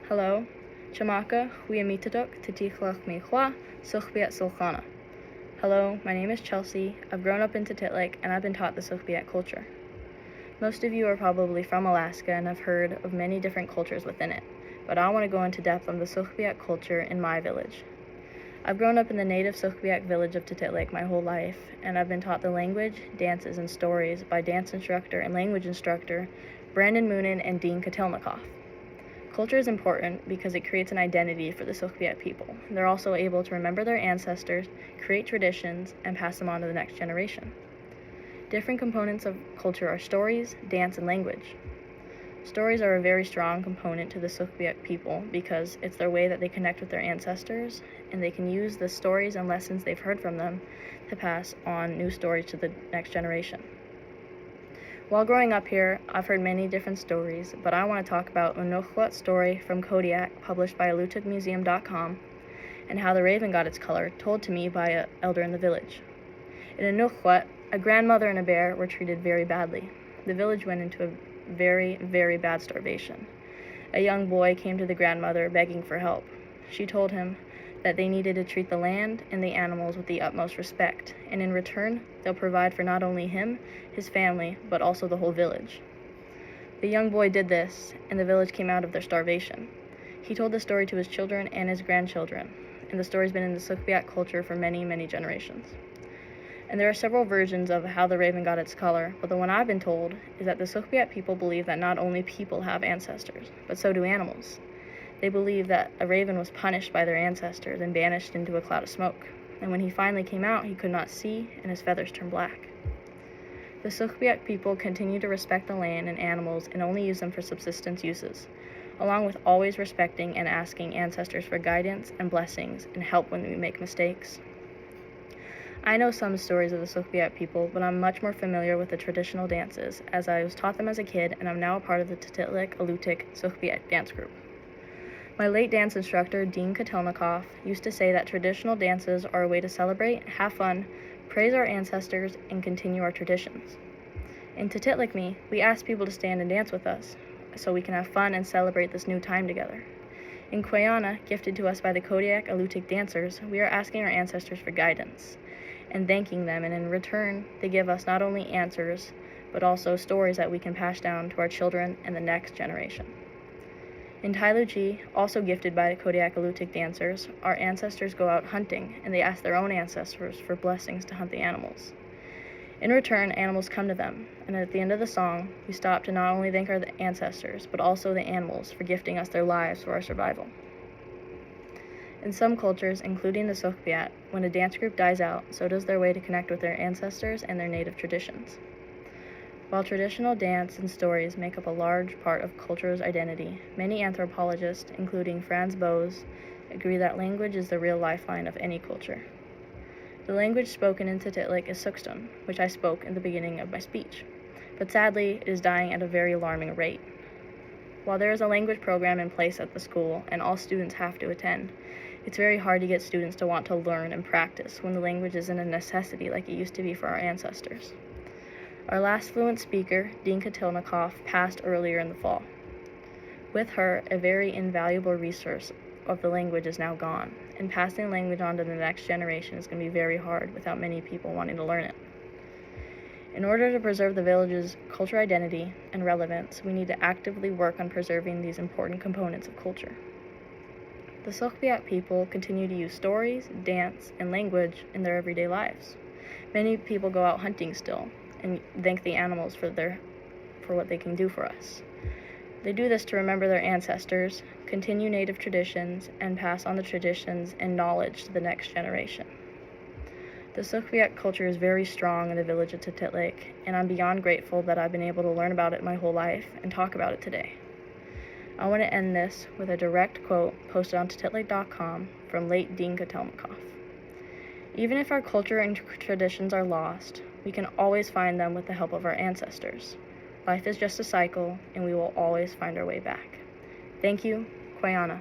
Hello, Chamaka, Huyamitadok, Tatitlek Mihua, Sugpiaq. Hello, my name is Chelsea. I've grown up in Tatitlek and I've been taught the Sugpiaq culture. Most of you are probably from Alaska and have heard of many different cultures within it, but I want to go into depth on the Sugpiaq culture in my village. I've grown up in the native Sugpiaq village of Tatitlek my whole life, and I've been taught the language, dances, and stories by dance instructor and language instructor Brandon Moonen and Dean Katelnikoff. Culture is important because it creates an identity for the Sugpiaq people. They're also able to remember their ancestors, create traditions, and pass them on to the next generation. Different components of culture are stories, dance, and language. Stories are a very strong component to the Sugpiaq people because it's their way that they connect with their ancestors, and they can use the stories and lessons they've heard from them to pass on new stories to the next generation. While growing up here, I've heard many different stories, but I want to talk about Unuxwat story from Kodiak, published by alutagmuseum.com, and how the raven got its color, told to me by an elder in the village. In Unuxwat, a grandmother and a bear were treated very badly. The village went into a very, very bad starvation. A young boy came to the grandmother begging for help. She told him that they needed to treat the land and the animals with the utmost respect, and in return, they'll provide for not only him, his family, but also the whole village. The young boy did this, and the village came out of their starvation. He told the story to his children and his grandchildren, and the story's been in the Sugpiaq culture for many, many generations. And there are several versions of how the raven got its color, but the one I've been told is that the Sugpiaq people believe that not only people have ancestors, but so do animals. They believe that a raven was punished by their ancestors and banished into a cloud of smoke, and when he finally came out, he could not see, and his feathers turned black. The Sugpiaq people continue to respect the land and animals and only use them for subsistence uses, along with always respecting and asking ancestors for guidance and blessings and help when we make mistakes. I know some stories of the Sugpiaq people, but I'm much more familiar with the traditional dances, as I was taught them as a kid, and I'm now a part of the Tatitlek Alutik Sugpiaq dance group. My late dance instructor, Dean Katelnikoff, used to say that traditional dances are a way to celebrate, have fun, praise our ancestors, and continue our traditions. In Tatitlek, we ask people to stand and dance with us, so we can have fun and celebrate this new time together. In Kwayana, gifted to us by the Kodiak Alutik dancers, we are asking our ancestors for guidance and thanking them, and in return, they give us not only answers, but also stories that we can pass down to our children and the next generation. In Tailuchi, also gifted by the Kodiak Alutik dancers, our ancestors go out hunting, and they ask their own ancestors for blessings to hunt the animals. In return, animals come to them, and at the end of the song, we stop to not only thank our ancestors, but also the animals for gifting us their lives for our survival. In some cultures, including the Sugpiaq, when a dance group dies out, so does their way to connect with their ancestors and their native traditions. While traditional dance and stories make up a large part of culture's identity, many anthropologists, including Franz Boas, agree that language is the real lifeline of any culture. The language spoken in Tatitlek is Sukston, which I spoke in the beginning of my speech, but sadly, it is dying at a very alarming rate. While there is a language program in place at the school and all students have to attend, it's very hard to get students to want to learn and practice when the language isn't a necessity like it used to be for our ancestors. Our last fluent speaker, Dean Katelnikoff, passed earlier in the fall. With her, a very invaluable resource of the language is now gone, and passing language on to the next generation is going to be very hard without many people wanting to learn it. In order to preserve the village's cultural identity and relevance, we need to actively work on preserving these important components of culture. The Sugpiaq people continue to use stories, dance, and language in their everyday lives. Many people go out hunting still and thank the animals for what they can do for us. They do this to remember their ancestors, continue native traditions, and pass on the traditions and knowledge to the next generation. The Sugpiaq culture is very strong in the village of Tatitlek, and I'm beyond grateful that I've been able to learn about it my whole life and talk about it today. I want to end this with a direct quote posted on Tatitlek.com from late Dean Katelnikoff. Even if our culture and traditions are lost, we can always find them with the help of our ancestors. Life is just a cycle, and we will always find our way back. Thank you, Kwayana.